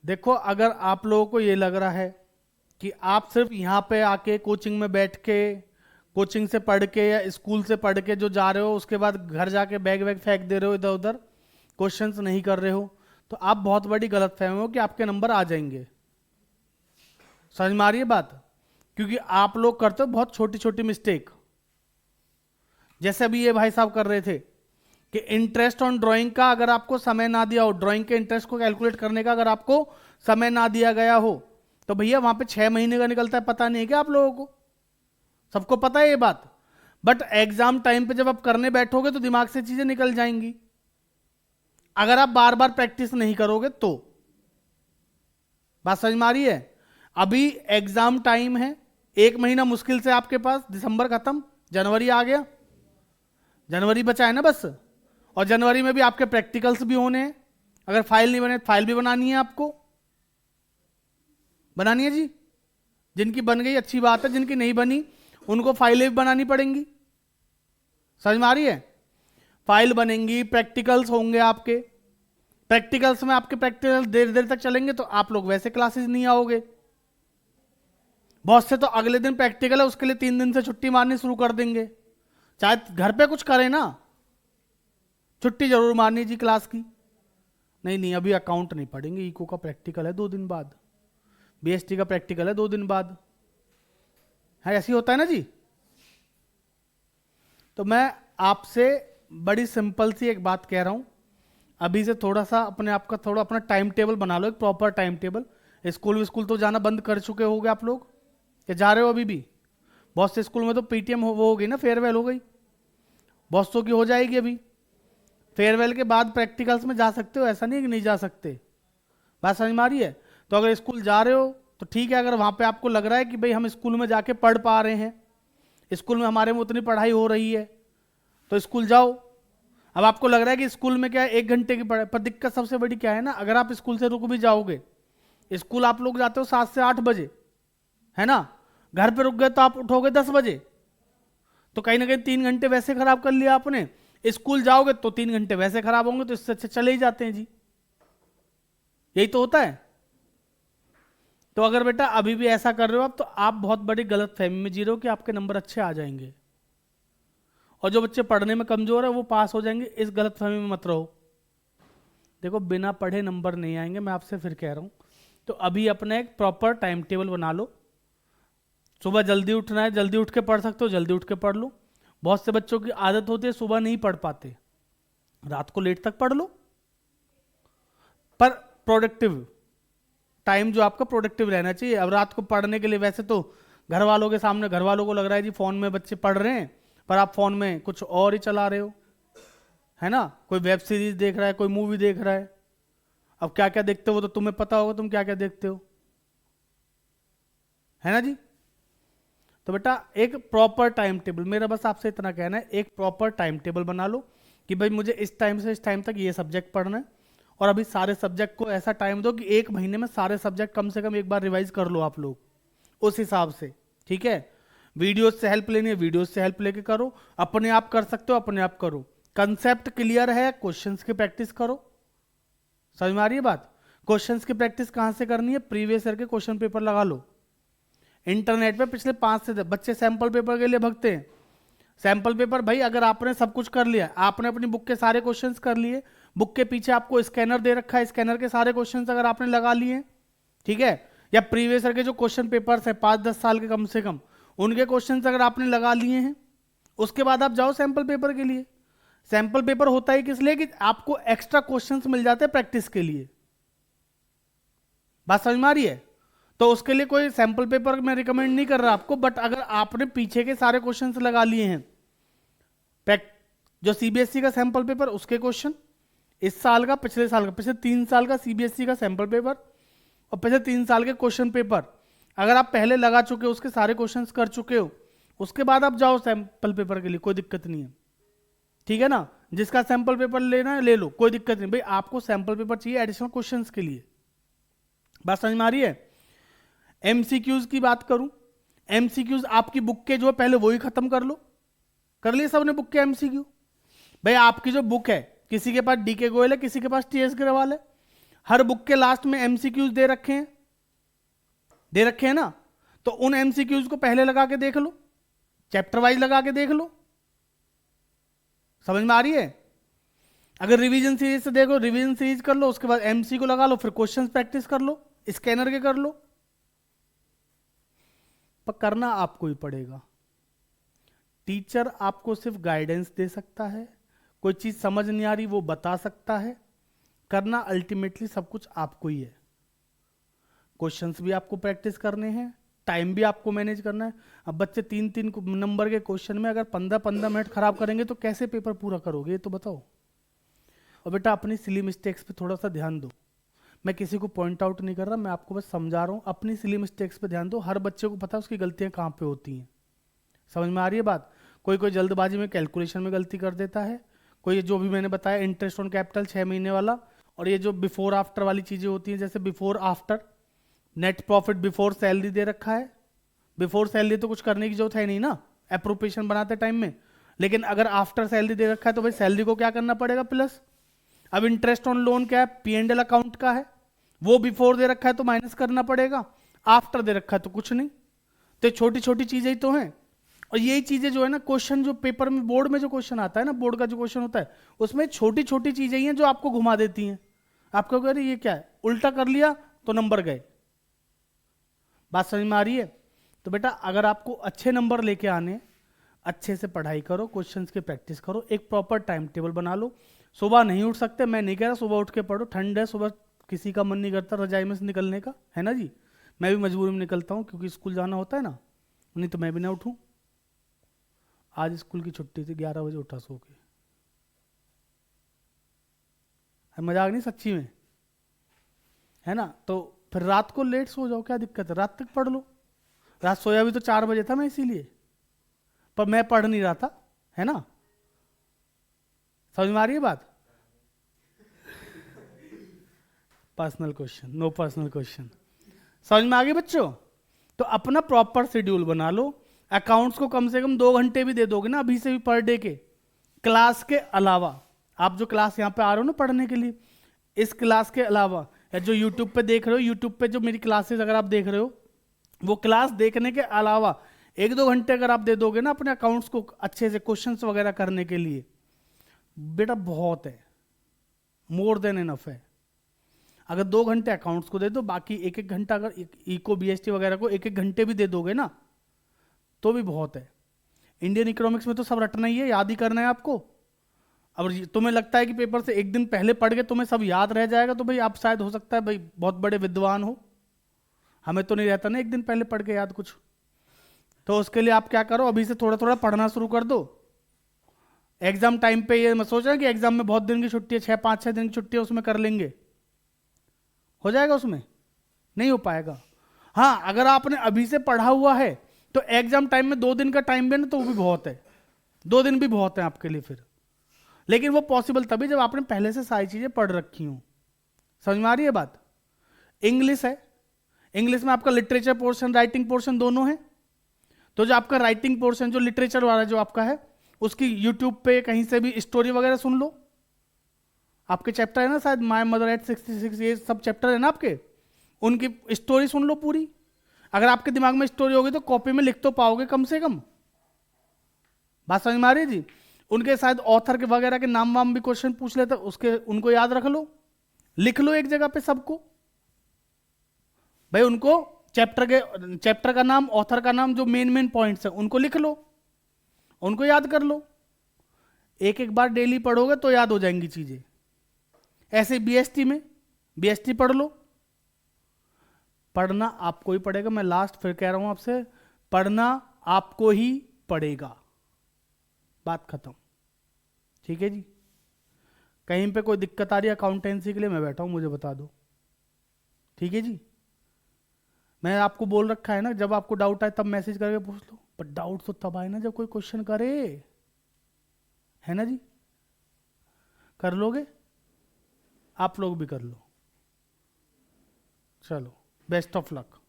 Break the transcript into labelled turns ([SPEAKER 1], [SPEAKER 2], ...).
[SPEAKER 1] देखो, अगर आप लोगों को ये लग रहा है कि आप सिर्फ यहाँ पे आके कोचिंग में बैठ के, कोचिंग से पढ़ के या स्कूल से पढ़ के जो जा रहे हो, उसके बाद घर जाके बैग वैग फेंक दे रहे हो इधर उधर, क्वेश्चंस नहीं कर रहे हो, तो आप बहुत बड़ी गलत फहमी हो कि आपके नंबर आ जाएंगे। समझ में आ रही है बात? क्योंकि आप लोग करते हो बहुत छोटी छोटी मिस्टेक। जैसे अभी ये भाई साहब कर रहे थे कि इंटरेस्ट ऑन ड्राइंग का अगर आपको समय ना दिया हो, ड्राइंग के इंटरेस्ट को कैलकुलेट करने का अगर आपको समय ना दिया गया हो, तो भैया वहां पे 6 महीने का निकलता है, पता नहीं है क्या आप लोगों को? सबको पता है ये बात। बट एग्जाम टाइम पे जब आप करने बैठोगे तो दिमाग से चीजें निकल जाएंगी, अगर आप बार बार प्रैक्टिस नहीं करोगे तो। बात समझ में आ रही है? अभी एग्जाम टाइम है, 1 महीना मुश्किल से आपके पास, दिसंबर खत्म, जनवरी आ गया, जनवरी बचा है ना बस। और जनवरी में भी आपके प्रैक्टिकल्स भी होने हैं, अगर फाइल नहीं बने फाइल भी बनानी है आपको, बनानी है जी। जिनकी बन गई अच्छी बात है, जिनकी नहीं बनी उनको फाइलें भी बनानी पड़ेंगी। समझ में आ रही है? फाइल बनेंगी, प्रैक्टिकल्स होंगे आपके, प्रैक्टिकल्स में आपके प्रैक्टिकल देर देर तक चलेंगे तो आप लोग वैसे क्लासेस नहीं आओगे। बहुत से तो अगले दिन प्रैक्टिकल है उसके लिए 3 दिन से छुट्टी मारनी शुरू कर देंगे, चाहे घर पे कुछ करें ना, छुट्टी जरूर मारनी जी क्लास की। नहीं नहीं, अभी अकाउंट नहीं पढ़ेंगे, इको का प्रैक्टिकल है 2 दिन बाद, बीएसटी का प्रैक्टिकल है 2 दिन बाद, है ऐसी होता है ना जी। तो मैं आपसे बड़ी सिंपल सी एक बात कह रहा हूं, अभी से थोड़ा सा अपने आप का थोड़ा अपना टाइम टेबल बना लो, एक प्रॉपर टाइम टेबल। स्कूल तो जाना बंद कर चुके होगे आप लोग, या जा रहे हो अभी भी? बहुत से स्कूल में तो पीटीएम वो हो गई ना, फेयरवेल हो गई, बहुत सौ की हो जाएगी अभी। फेयरवेल के बाद प्रैक्टिकल्स में जा सकते हो, ऐसा नहीं है कि नहीं जा सकते। बात समझ में आ रही है? तो अगर स्कूल जा रहे हो तो ठीक है, अगर वहां पे आपको लग रहा है कि भाई हम स्कूल में जाके पढ़ पा रहे हैं, स्कूल में हमारे में उतनी पढ़ाई हो रही है, तो स्कूल जाओ। अब आपको लग रहा है कि स्कूल में क्या है 1 घंटे की पढ़ाई, पर दिक्कत सबसे बड़ी क्या है ना, अगर आप स्कूल से रुक भी जाओगे, स्कूल आप लोग जाते हो 7 से 8 बजे, है ना, घर पे रुक गए तो आप उठोगे 10 बजे, तो कहीं ना कहीं 3 घंटे वैसे खराब कर लिया आपने। स्कूल जाओगे तो 3 घंटे वैसे खराब होंगे, तो इससे अच्छे चले ही जाते हैं जी। यही तो होता है। तो अगर बेटा अभी भी ऐसा कर रहे हो आप, तो आप बहुत बड़ी गलत फहमी में जी रहे हो कि आपके नंबर अच्छे आ जाएंगे, और जो बच्चे पढ़ने में कमजोर है वो पास हो जाएंगे, इस गलत फहमी में मत रहो। देखो, बिना पढ़े नंबर नहीं आएंगे, मैं आपसे फिर कह रहा हूं। तो अभी अपना एक प्रॉपर टाइम टेबल बना लो। सुबह जल्दी उठना है, जल्दी उठ के पढ़ सकते हो जल्दी उठ के पढ़ लो। बहुत से बच्चों की आदत होती है सुबह नहीं पढ़ पाते, रात को लेट तक पढ़ लो, पर प्रोडक्टिव टाइम जो आपका प्रोडक्टिव रहना चाहिए। अब रात को पढ़ने के लिए वैसे तो घर वालों के सामने, घर वालों को लग रहा है जी फोन में बच्चे पढ़ रहे हैं, पर आप फोन में कुछ और ही चला रहे हो, है ना, कोई वेब सीरीज देख रहा है, कोई मूवी देख रहा है। अब क्या क्या देखते हो तो तुम्हें पता होगा तुम क्या क्या देखते हो, है ना जी। तो बेटा एक प्रॉपर टाइम टेबल, मेरा बस आपसे इतना कहना है, एक प्रॉपर टाइम टेबल बना लो कि भाई मुझे इस टाइम से इस टाइम तक ये सब्जेक्ट पढ़ना है, और अभी सारे सब्जेक्ट को ऐसा टाइम दो कि 1 महीने में सारे सब्जेक्ट कम से कम एक बार रिवाइज कर लो आप लोग, उस हिसाब से, ठीक है। वीडियोज से हेल्प लेनी है, वीडियोज से हेल्प लेके करो, अपने आप कर सकते हो अपने आप करो, कंसेप्ट क्लियर है, क्वेश्चंस की प्रैक्टिस करो। समझ में आ रही है बात? क्वेश्चंस की प्रैक्टिस कहां से करनी है? प्रीवियस ईयर के क्वेश्चन पेपर लगा लो। इंटरनेट पे पिछले 5 से बच्चे सैंपल पेपर के लिए भगते हैं। सैंपल पेपर भाई अगर आपने सब कुछ कर लिया, आपने अपनी बुक के सारे क्वेश्चंस कर लिए, बुक के पीछे आपको स्कैनर दे रखा है, स्कैनर के सारे क्वेश्चंस अगर आपने लगा लिए, ठीक है, या प्रीवियस ईयर के जो क्वेश्चन पेपर्स है 5-10 साल के कम से कम, उनके क्वेश्चंस अगर आपने लगा लिए हैं, उसके बाद आप जाओ सैंपल पेपर के लिए। सैंपल पेपर होता है किस लिए? कि आपको एक्स्ट्रा क्वेश्चंस मिल जाते हैं प्रैक्टिस के लिए। बात समझ में आ रही है? तो उसके लिए कोई सैंपल पेपर मैं रिकमेंड नहीं कर रहा आपको, बट अगर आपने पीछे के सारे क्वेश्चंस लगा लिए हैं, जो सीबीएसई का सैंपल पेपर उसके क्वेश्चन, इस साल का, पिछले साल का, पिछले 3 साल का सीबीएसई का सैंपल पेपर, और पिछले 3 साल के क्वेश्चन पेपर अगर आप पहले लगा चुके हो, उसके सारे क्वेश्चंस कर चुके हो, उसके बाद आप जाओ सैंपल पेपर के लिए, कोई दिक्कत नहीं है, ठीक है ना। जिसका सैंपल पेपर लेना है ले लो, कोई दिक्कत नहीं भाई, आपको सैंपल पेपर चाहिए एडिशनल क्वेश्चंस के लिए। बात समझ में आ रही है? एमसीक्यूज की बात करूं, एमसीक्यूज आपकी बुक के जो है पहले वही खत्म कर लो। कर लिए सबने बुक के एमसीक्यू? भाई आपकी जो बुक है, किसी के पास डीके गोयल है, किसी के पास टीएस ग्रेवाल है, हर बुक के लास्ट में एमसीक्यूज दे रखे हैं ना, तो उन एमसीक्यूज को पहले लगा के देख लो, चैप्टर वाइज लगा के देख लो। समझ में आ रही है? अगर रिवीजन सीरीज से देखो, रिवीजन सीरीज कर लो, उसके बाद एमसी को लगा लो, फिर क्वेश्चंस प्रैक्टिस कर लो, स्कैनर के कर लो। पर करना आपको ही पड़ेगा। टीचर आपको सिर्फ गाइडेंस दे सकता है, कोई चीज समझ नहीं आ रही वो बता सकता है, करना अल्टीमेटली सब कुछ आपको ही है। क्वेश्चंस भी आपको प्रैक्टिस करने हैं, टाइम भी आपको मैनेज करना है। अब बच्चे 3-3 नंबर के क्वेश्चन में अगर 15-15 मिनट खराब करेंगे तो कैसे पेपर पूरा करोगे, ये तो बताओ। और बेटा अपनी सिली मिस्टेक्स पे थोड़ा सा ध्यान दो। मैं किसी को पॉइंट आउट नहीं कर रहा, मैं आपको बस समझा रहा हूँ। अपनी सिली मिस्टेक्स पे ध्यान दो। हर बच्चे को पता है उसकी गलतियां कहाँ पे होती हैं। समझ में आ रही है बात? कोई जल्दबाजी में कैलकुलेशन में गलती कर देता है, कोई जो भी मैंने बताया इंटरेस्ट ऑन कैपिटल 6 महीने वाला, और ये जो बिफोर आफ्टर वाली चीजें होती हैं, जैसे before after net profit before salary दे रखा है। बिफोर सैलरी तो कुछ करने की जरूरत है नहीं ना, एप्रोप्रिएशन बनाते टाइम में। लेकिन अगर आफ्टर सैलरी दे रखा है तो भाई सैलरी को क्या करना पड़ेगा, प्लस। अब इंटरेस्ट ऑन लोन क्या है, P&L अकाउंट का है, वो बिफोर दे रखा है तो माइनस करना पड़ेगा, आफ्टर दे रखा है तो कुछ नहीं। तो छोटी छोटी चीजें ही तो हैं। और यही चीजें जो है ना, क्वेश्चन जो पेपर में बोर्ड में जो क्वेश्चन आता है ना, बोर्ड का जो क्वेश्चन होता है, उसमें छोटी छोटी चीजें ही हैं जो आपको घुमा देती हैं। आपको कह रही ये क्या है, उल्टा कर लिया तो नंबर गए। बात समझ में आ रही है? तो बेटा अगर आपको अच्छे नंबर लेके आने, अच्छे से पढ़ाई करो, क्वेश्चंस की प्रैक्टिस करो, एक प्रॉपर टाइम टेबल बना लो। सुबह नहीं उठ सकते, मैं नहीं कह रहा सुबह उठ के पढ़ो, ठंड है, सुबह किसी का मन नहीं करता रजाई में से निकलने का, है ना जी। मैं भी मजबूरी में निकलता हूँ क्योंकि स्कूल जाना होता है ना, नहीं तो मैं भी ना उठूँ। आज स्कूल की छुट्टी थी, 11 बजे उठा सो के। मजाक नहीं, सच्ची में, है ना। तो फिर रात को लेट सो जाओ, क्या दिक्कत है, रात तक पढ़ लो। रात सोया भी तो 4 बजे था मैं, इसीलिए। पर मैं पढ़ नहीं रहा था, है ना। समझ में आ रही है बात? Personal question, no personal question. समझ में आ गई बच्चों? तो अपना प्रॉपर शेड्यूल बना लो। अकाउंट्स को कम से कम 2 घंटे भी दे दोगे ना अभी से भी पर डे के, क्लास के अलावा। आप जो क्लास यहाँ पे आ रहे हो ना पढ़ने के लिए, इस क्लास के अलावा, या जो यूट्यूब पे देख रहे हो, यूट्यूब पे जो मेरी क्लासेस अगर आप देख रहे हो, वो क्लास देखने के अलावा 1-2 घंटे अगर आप दे दोगे ना अपने अकाउंट्स को अच्छे से क्वेश्चंस वगैरह करने के लिए, बेटा बहुत है, मोर देन इनफ है। अगर 2 घंटे अकाउंट्स को दे दो, बाकी 1-1 घंटा अगर इको बीएसटी वगैरह को 1-1 घंटे भी दे दोगे ना, तो भी बहुत है। इंडियन इकोनॉमिक्स में तो सब रटना ही है, याद ही करना है आपको। अब तुम्हें लगता है कि पेपर से एक दिन पहले पढ़ के तुम्हें सब याद रह जाएगा, तो भाई आप शायद हो सकता है भाई बहुत बड़े विद्वान हो, हमें तो नहीं रहता ना एक दिन पहले पढ़ के याद कुछ। तो उसके लिए आप क्या करो, अभी से थोड़ा थोड़ा पढ़ना शुरू कर दो। एग्जाम टाइम पे ये मत सोचना कि एग्जाम में बहुत दिन की छुट्टी है, 5-6 दिन की छुट्टी है, उसमें कर लेंगे, हो जाएगा, उसमें नहीं हो पाएगा। हाँ, अगर आपने अभी से पढ़ा हुआ है तो एग्जाम टाइम में 2 दिन का टाइम भी है ना, तो वो भी बहुत है, 2 दिन भी बहुत है आपके लिए फिर। लेकिन वो पॉसिबल तभी जब आपने पहले से सारी चीजें पढ़ रखी हूं। समझ में आ रही है बात? इंग्लिश है, इंग्लिश में आपका लिटरेचर पोर्शन, राइटिंग पोर्शन दोनों है। तो जो आपका राइटिंग पोर्शन, जो लिटरेचर वाला जो आपका है, उसकी यूट्यूब पे कहीं से भी स्टोरी वगैरह सुन लो। आपके चैप्टर है ना शायद, माय मदर एट 66, ये सब चैप्टर है ना आपके, उनकी स्टोरी सुन लो पूरी। अगर आपके दिमाग में स्टोरी होगी तो कॉपी में लिख तो पाओगे कम से कम। बात समझ में आ रही है जी? उनके शायद ऑथर के वगैरह के नाम वाम भी क्वेश्चन पूछ लेते, उसके उनको याद रख लो, लिख लो एक जगह पे सबको। भाई उनको चैप्टर का नाम, ऑथर का नाम, जो मेन मेन पॉइंट्स है उनको लिख लो, उनको याद कर लो। एक एक बार डेली पढ़ोगे तो याद हो जाएंगी चीजें। ऐसे बीएसटी में बीएसटी पढ़ लो। पढ़ना आपको ही पड़ेगा, मैं लास्ट फिर कह रहा हूं आपसे, पढ़ना आपको ही पड़ेगा, बात खत्म। ठीक है जी? कहीं पे कोई दिक्कत आ रही है अकाउंटेंसी के लिए, मैं बैठा हूं, मुझे बता दो। ठीक है जी? मैं आपको बोल रखा है ना, जब आपको डाउट आए तब मैसेज करके पूछ लो, पर डाउट तो तब आए ना जब कोई क्वेश्चन करे, है ना जी? कर लोगे? आप लोग भी कर लो। चलो, बेस्ट ऑफ लक।